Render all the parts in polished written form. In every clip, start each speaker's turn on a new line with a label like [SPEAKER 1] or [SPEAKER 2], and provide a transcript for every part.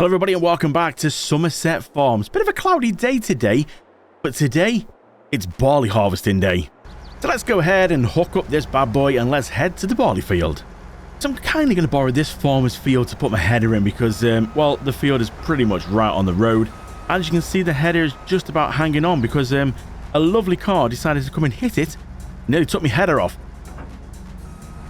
[SPEAKER 1] Hello everybody and welcome back to Somerset Farms. Bit of a cloudy day today, but today it's barley harvesting day. So let's go ahead and hook up this bad boy and let's head to the barley field. So I'm kind of going to borrow this farmer's field to put my header in because, well, the field is pretty much right on the road. As you can see, the header is just about hanging on because a lovely car decided to come and hit it. Nearly took my header off.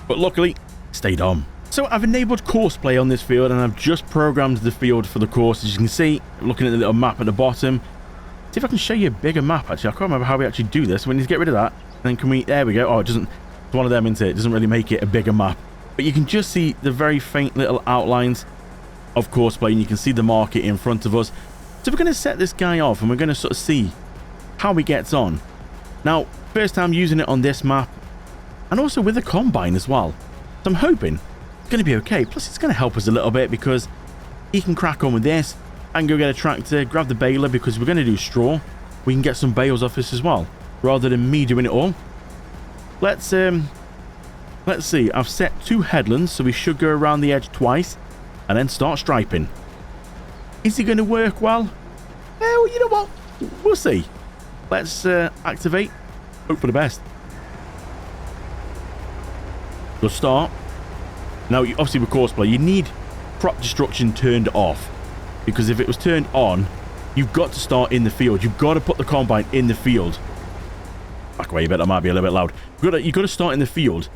[SPEAKER 1] But luckily, it stayed on. So I've enabled course play on this field and I've just programmed the field for the course. As you can see, looking at the little map at the bottom. See if I can show you a bigger map actually. I can't remember how we actually do this. We need to get rid of that. And then can we, there we go. Oh, it doesn't, it's one of them, isn't it? It doesn't really make it a bigger map. But you can just see the very faint little outlines of course play and you can see the market in front of us. So we're going to set this guy off and we're going to sort of see how he gets on. Now, first time using it on this map and also with the combine as well. So I'm hoping it's going to be okay. Plus, it's going to help us a little bit because he can crack on with this and go get a tractor, grab the baler because we're going to do straw. We can get some bales off this as well, rather than me doing it all. Let's see. I've set 2 headlands, so we should go around the edge twice and then start striping. Is he going to work well? Well, you know what? We'll see. Let's activate. Hope for the best. We'll start. Now, obviously with course play, you need crop destruction turned off. Because if it was turned on, you've got to start in the field. You've got to put the combine in the field. Back away a bit, that might be a little bit loud. You've got to start in the field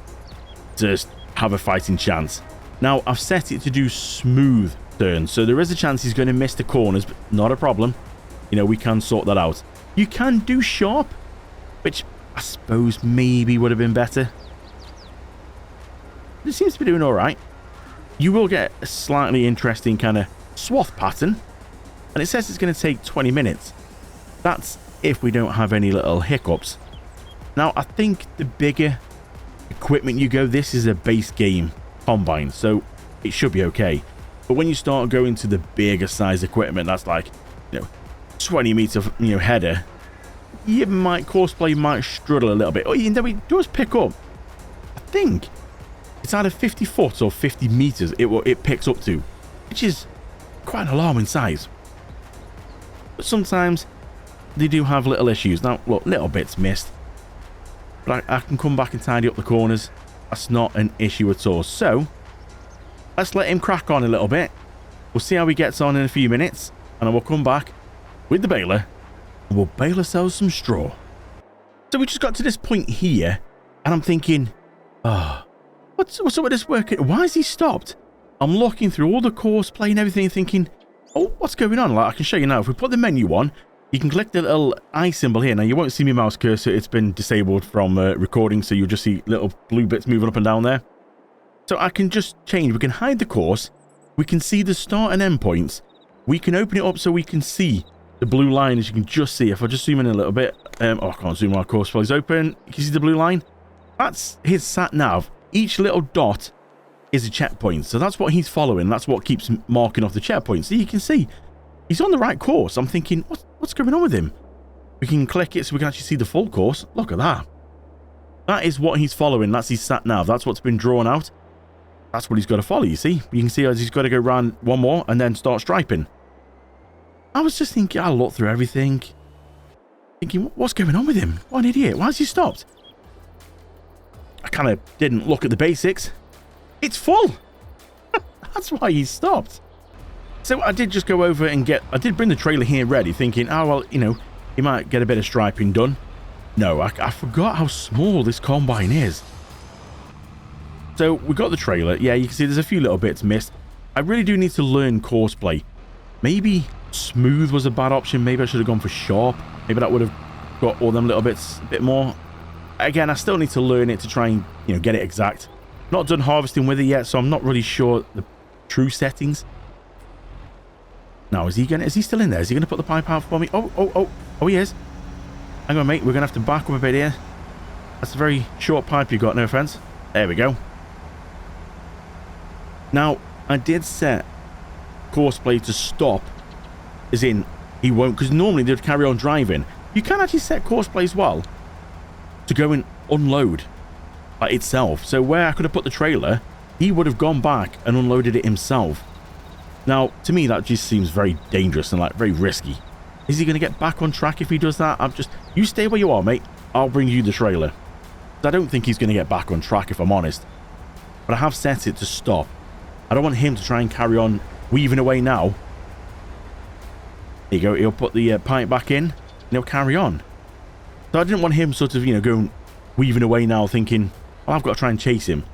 [SPEAKER 1] to have a fighting chance. Now, I've set it to do smooth turns. So there is a chance he's going to miss the corners, but not a problem. You know, we can sort that out. You can do sharp, which I suppose maybe would have been better. It seems to be doing all right. You will get a slightly interesting kind of swath pattern. And it says it's going to take 20 minutes. That's if we don't have any little hiccups. Now, I think the bigger equipment you go, this is a base game combine. So it should be okay. But when you start going to the bigger size equipment, that's like, 20 meter, header. You might, courseplay might struggle a little bit. Oh, it does pick up. I think it's either 50 foot or 50 meters it picks up to, which is quite an alarming size. But sometimes they do have little issues. Now, look, little bits missed. But I can come back and tidy up the corners. That's not an issue at all. So, let's let him crack on a little bit. We'll see how he gets on in a few minutes. And I will come back with the baler. And we'll bale ourselves some straw. So we just got to this point here. And I'm thinking, what's up with this work? Why has he stopped? I'm looking through all the course play and everything thinking, oh, what's going on? Like, I can show you now. If we put the menu on, you can click the little eye symbol here. Now, you won't see my mouse cursor. It's been disabled from recording, so you'll just see little blue bits moving up and down there. So I can just change. We can hide the course. We can see the start and end points. We can open it up so we can see the blue line, as you can just see. If I just zoom in a little bit. I can't zoom while course play is open. You can see the blue line. That's his sat nav. Each little dot is a checkpoint. So that's what he's following. That's what keeps marking off the checkpoint. So you can see he's on the right course. I'm thinking, what's going on with him? We can click it so we can actually see the full course. Look at that. That is what he's following. That's his sat nav. That's what's been drawn out. That's what he's got to follow, you see. You can see as he's got to go around one more and then start striping. I was just thinking, I looked through everything. Thinking, what's going on with him? What an idiot. Why has he stopped? I kind of didn't look at the basics. It's full. That's why he stopped. So I did just go over and I did bring the trailer here ready, thinking, oh, well, he might get a bit of striping done. No, I forgot how small this combine is. So we got the trailer. Yeah, you can see there's a few little bits missed. I really do need to learn course play. Maybe smooth was a bad option. Maybe I should have gone for sharp. Maybe that would have got all them little bits a bit more. Again, I still need to learn it to try and, get it exact. Not done harvesting with it yet, so I'm not really sure the true settings. Now, is he still in there? Is he going to put the pipe out for me? Oh, he is. Hang on, mate. We're going to have to back up a bit here. That's a very short pipe you got, no offense. There we go. Now, I did set course play to stop. As in, he won't, because normally they'd carry on driving. You can actually set course play as well to go and unload itself. So where I could have put the trailer, he would have gone back and unloaded it himself. Now, to me, that just seems very dangerous and like very risky. Is he going to get back on track if he does that? You stay where you are, mate. I'll bring you the trailer. I don't think he's going to get back on track, if I'm honest. But I have set it to stop. I don't want him to try and carry on weaving away now. There you go. He'll put the pipe back in and he'll carry on. So I didn't want him sort of, going weaving away now thinking, well, I've got to try and chase him.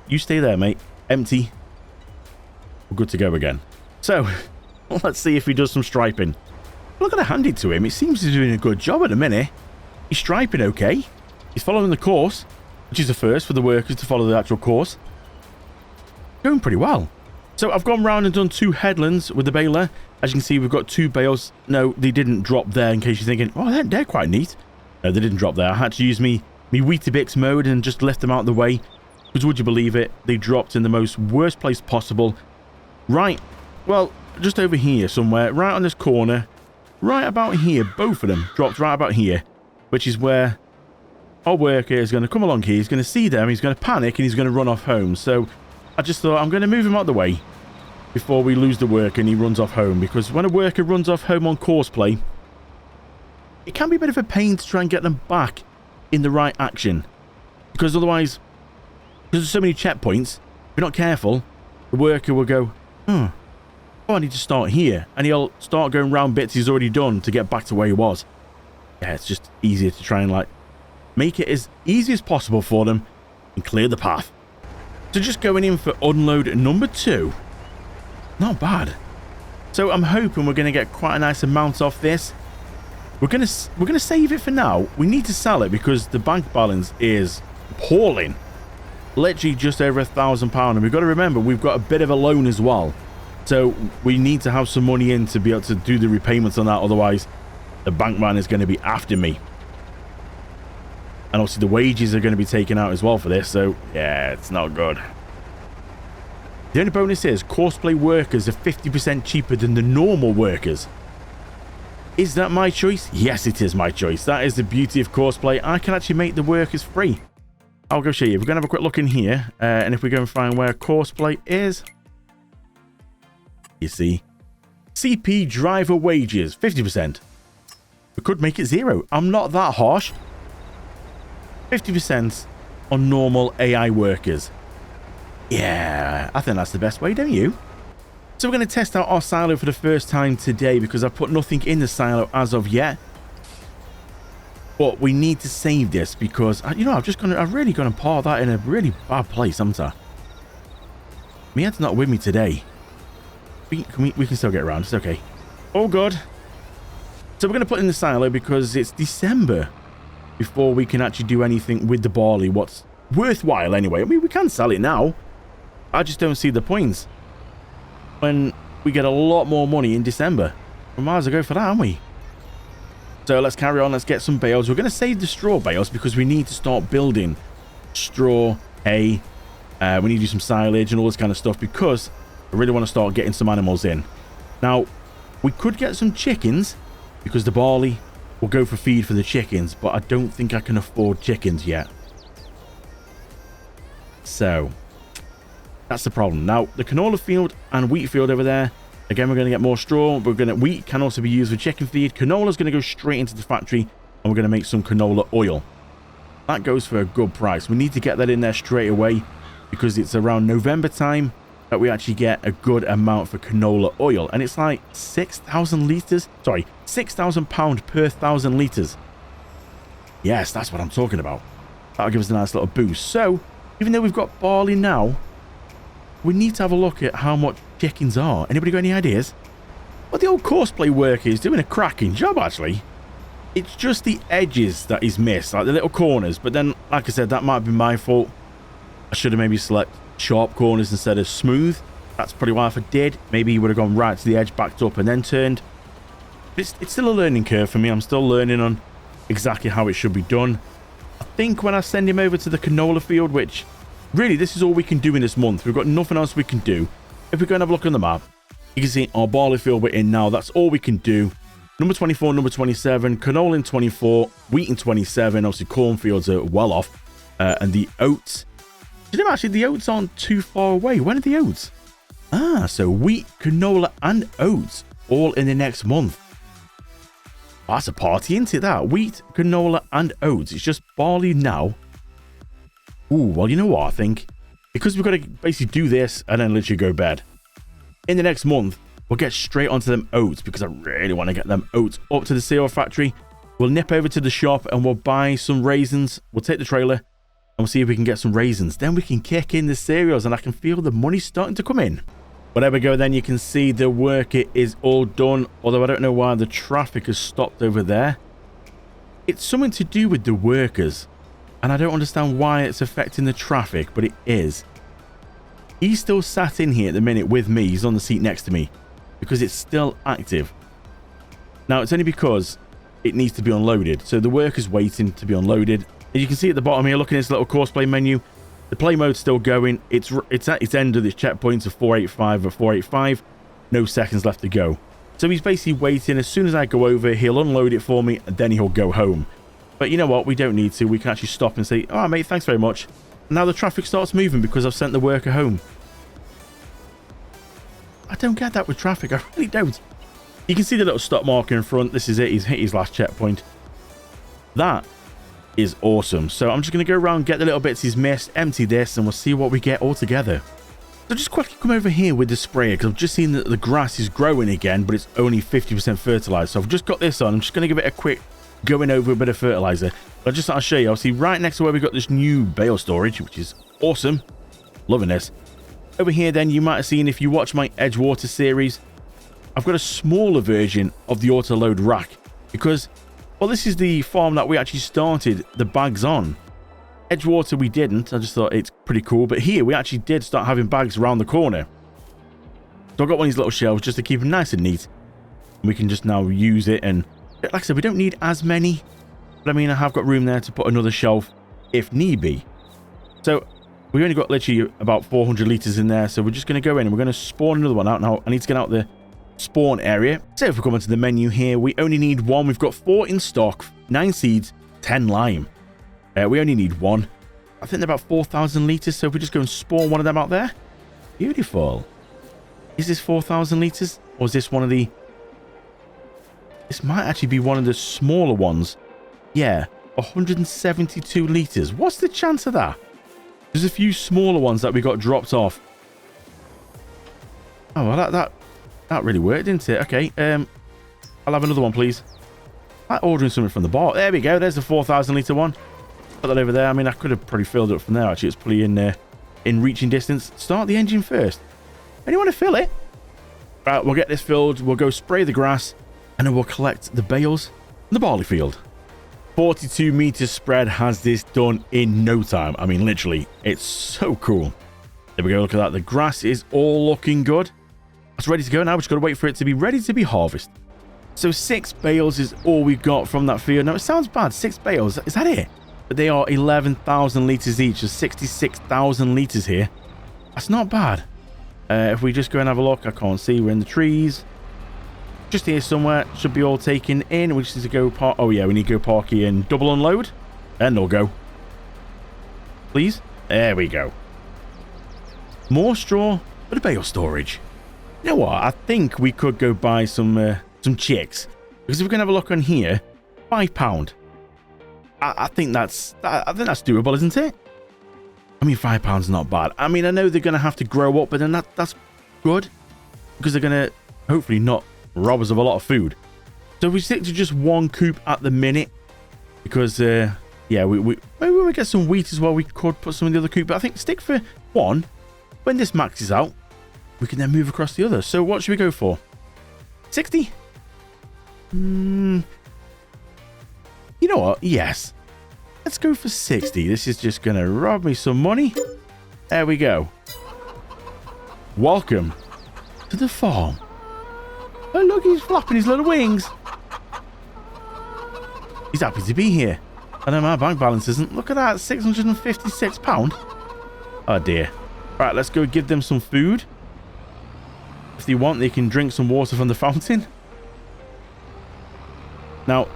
[SPEAKER 1] You stay there, mate. Empty. We're good to go again. So, let's see if he does some striping. Look at I hand it to him. It seems he's doing a good job at the minute. He's striping okay. He's following the course, which is the first for the workers to follow the actual course. Going pretty well. So I've gone round and done 2 headlands with the baler. As you can see, we've got 2 bales. No, they didn't drop there in case you're thinking, oh, they're quite neat. No, they didn't drop there. I had to use me Weetabix mode and just lift them out of the way. Because would you believe it, they dropped in the most worst place possible. Right, well, just over here somewhere, right on this corner, right about here, both of them dropped right about here, which is where our worker is going to come along here. He's going to see them, he's going to panic, and he's going to run off home. So I just thought I'm going to move him out of the way before we lose the worker and he runs off home. Because when a worker runs off home on courseplay, it can be a bit of a pain to try and get them back in the right action. Because otherwise, because there's so many checkpoints, if you're not careful, the worker will go, oh, I need to start here. And he'll start going round bits he's already done to get back to where he was. Yeah, it's just easier to try and like make it as easy as possible for them and clear the path. So just going in for unload number 2. Not bad. So I'm hoping we're going to get quite a nice amount off this. We're going to save it for now. We need to sell it because the bank balance is appalling. Literally just over £1,000, and we've got to remember we've got a bit of a loan as well. So we need to have some money in to be able to do the repayments on that, otherwise the bank man is going to be after me. And obviously the wages are going to be taken out as well for this, so yeah, it's not good. The only bonus is courseplay workers are 50% cheaper than the normal workers. Is that my choice? Yes, it is my choice. That is the beauty of courseplay. I can actually make the workers free. I'll go show you. We're going to have a quick look in here, and if we go and find where courseplay is, you see, CP driver wages, 50%. We could make it 0. I'm not that harsh. 50% on normal AI workers. Yeah, I think that's the best way, don't you? So we're going to test out our silo for the first time today because I've put nothing in the silo as of yet. But we need to save this because, I've really gone and park that in a really bad place, haven't I? My head's not with me today. We can still get around, it's okay. Oh, God. So we're going to put in the silo because it's December before we can actually do anything with the barley. What's worthwhile anyway. I mean, we can sell it now. I just don't see the points when we get a lot more money in December. We might as well go for that, aren't we? So let's carry on. Let's get some bales. We're going to save the straw bales because we need to start building straw, hay. We need to do some silage and all this kind of stuff because I really want to start getting some animals in. Now, we could get some chickens because the barley will go for feed for the chickens, but I don't think I can afford chickens yet. So, that's the problem. Now, the canola field and wheat field over there, again, we're going to get more straw. Wheat can also be used for chicken feed. Canola is going to go straight into the factory, and we're going to make some canola oil. That goes for a good price. We need to get that in there straight away because it's around November time that we actually get a good amount for canola oil. And it's like 6,000 litres. Sorry, £6,000 per 1,000 litres. Yes, that's what I'm talking about. That'll give us a nice little boost. So, even though we've got barley now, we need to have a look at how much chickens are. Anybody got any ideas? Well, the old courseplay worker is doing a cracking job, actually. It's just the edges that he's missed, like the little corners. But then, like I said, that might be my fault. I should have maybe selected sharp corners instead of smooth. That's probably why if I did, maybe he would have gone right to the edge, backed up, and then turned. It's still a learning curve for me. I'm still learning on exactly how it should be done. I think when I send him over to the canola field, which really this is all we can do in this month. We've got nothing else we can do. If we go and have a look on the map, you can see our barley field we're in now. That's all we can do. Number 24, number 27, canola in 24, wheat in 27. Obviously, cornfields are well off. And the oats. You know, actually, the oats aren't too far away. When are the oats? Ah, so wheat, canola, and oats all in the next month. That's a party, isn't it, that? Wheat, canola, and oats. It's just barley now. Ooh, well, you know what I think? Because we've got to basically do this and then literally go bed. In the next month, we'll get straight onto them oats because I really want to get them oats up to the cereal factory. We'll nip over to the shop and we'll buy some raisins. We'll take the trailer and we'll see if we can get some raisins. Then we can kick in the cereals and I can feel the money starting to come in. But there we go, then you can see the work is all done. Although I don't know why the traffic has stopped over there. It's something to do with the workers. And I don't understand why it's affecting the traffic, but it is. He's still sat in here at the minute with me. He's on the seat next to me because it's still active. Now, it's only because it needs to be unloaded. So the worker's waiting to be unloaded. As you can see at the bottom here, look at this little course play menu. The play mode's still going. It's at its end of this checkpoint of 485 or 485. No seconds left to go. So he's basically waiting. As soon as I go over, he'll unload it for me and then he'll go home. But you know what? We don't need to. We can actually stop and say, "Oh, mate, thanks very much." Now the traffic starts moving because I've sent the worker home. I don't get that with traffic. I really don't. You can see the little stop marker in front. This is it. He's hit his last checkpoint. That is awesome. So I'm just going to go around, get the little bits he's missed, empty this, and we'll see what we get all together. So just quickly come over here with the sprayer because I've just seen that the grass is growing again, but it's only 50% fertilized. So I've just got this on. I'm just going to give it a quick going over a bit of fertilizer. But I'll show you. I'll see right next to where we got this new bale storage, which is awesome. Loving this. Over here then, you might have seen if you watch my Edgewater series, I've got a smaller version of the auto load rack because, well, this is the farm that we actually started the bags on. Edgewater we didn't. I just thought it's pretty cool. But here we actually did start having bags around the corner. So I've got one of these little shelves just to keep them nice and neat. And we can just now use it. And like I said, we don't need as many. But I mean, I have got room there to put another shelf if need be. So we only got literally about 400 litres in there. So we're just going to go in and we're going to spawn another one out. Now, I need to get out the spawn area. So if we come into the menu here, we only need one. We've got 4 in stock, 9 seeds, 10 lime. We only need 1. I think they're about 4,000 litres. So if we just go and spawn one of them out there. Beautiful. Is this 4,000 litres? Or is this one of the... This might actually be one of the smaller ones. Yeah, 172 litres. What's the chance of that? There's a few smaller ones that we got dropped off. Oh, well, that really worked, didn't it? Okay, I'll have another one, please. I'm ordering something from the bar. There we go. There's the 4,000 litre one. Put that over there. I mean, I could have probably filled it up from there, actually. It's probably in reaching distance. Start the engine first. Anyone to fill it? Right, we'll get this filled. We'll go spray the grass. And then we'll collect the bales in the barley field. 42 meters spread has this done in no time. I mean, literally, it's so cool. There we go. Look at that. The grass is all looking good. It's ready to go now. We've just got to wait for it to be ready to be harvested. So 6 bales is all we got from that field. Now, it sounds bad. 6 bales. Is that it? But they are 11,000 litres each. There's 66,000 litres here. That's not bad. If we just go and have a look, I can't see. We're in the trees. Just here somewhere. Should be all taken in. We just need to go park. Oh, yeah. We need to go park here and double unload. And they'll go. Please. There we go. More straw for the bale storage. You know what? I think we could go buy some chicks. Because if we're going to have a look on here, £5. I think that's doable, isn't it? I mean, £5 is not bad. I mean, I know they're going to have to grow up, but then that's good. Because they're going to hopefully not rob us of a lot of food. So we stick to just 1 coop at the minute. Because, yeah, maybe when we get some wheat as well, we could put some in the other coop. But I think stick for 1. When this maxes out, we can then move across the other. So what should we go for? 60? You know what? Yes. Let's go for 60. This is just going to rob me some money. There we go. Welcome to the farm. Oh, look, he's flapping his little wings. He's happy to be here. I know my bank balance isn't. Look at that, £656. Oh, dear. Right, let's go give them some food. If they want, they can drink some water from the fountain. Now,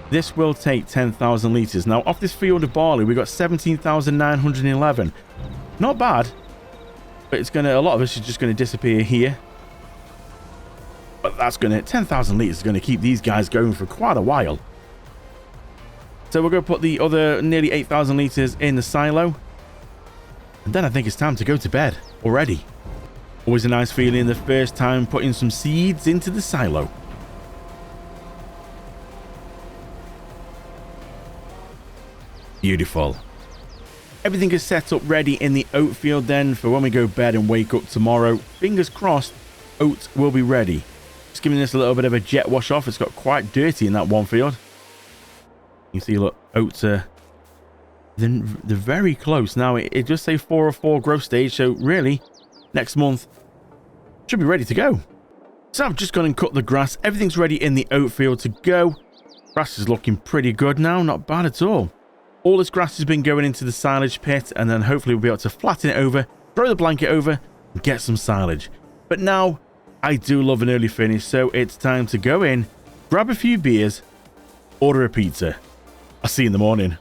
[SPEAKER 1] this will take 10,000 litres. Now, off this field of barley, we got 17,911. Not bad. But it's going to, a lot of us is just going to disappear here. But that's going to, 10,000 litres is going to keep these guys going for quite a while. So we're going to put the other nearly 8,000 litres in the silo. And then I think it's time to go to bed already. Always a nice feeling the first time putting some seeds into the silo. Beautiful. Everything is set up ready in the oat field then for when we go to bed and wake up tomorrow. Fingers crossed, oats will be ready. Just giving this a little bit of a jet wash off. It's got quite dirty in that one field. You see, look, oats are they're very close. Now, it does say 404 growth stage, so really, next month, should be ready to go. So I've just gone and cut the grass. Everything's ready in the oat field to go. Grass is looking pretty good now, not bad at all. All this grass has been going into the silage pit, and then hopefully we'll be able to flatten it over, throw the blanket over, and get some silage. But now, I do love an early finish, so it's time to go in, grab a few beers, order a pizza. I'll see you in the morning.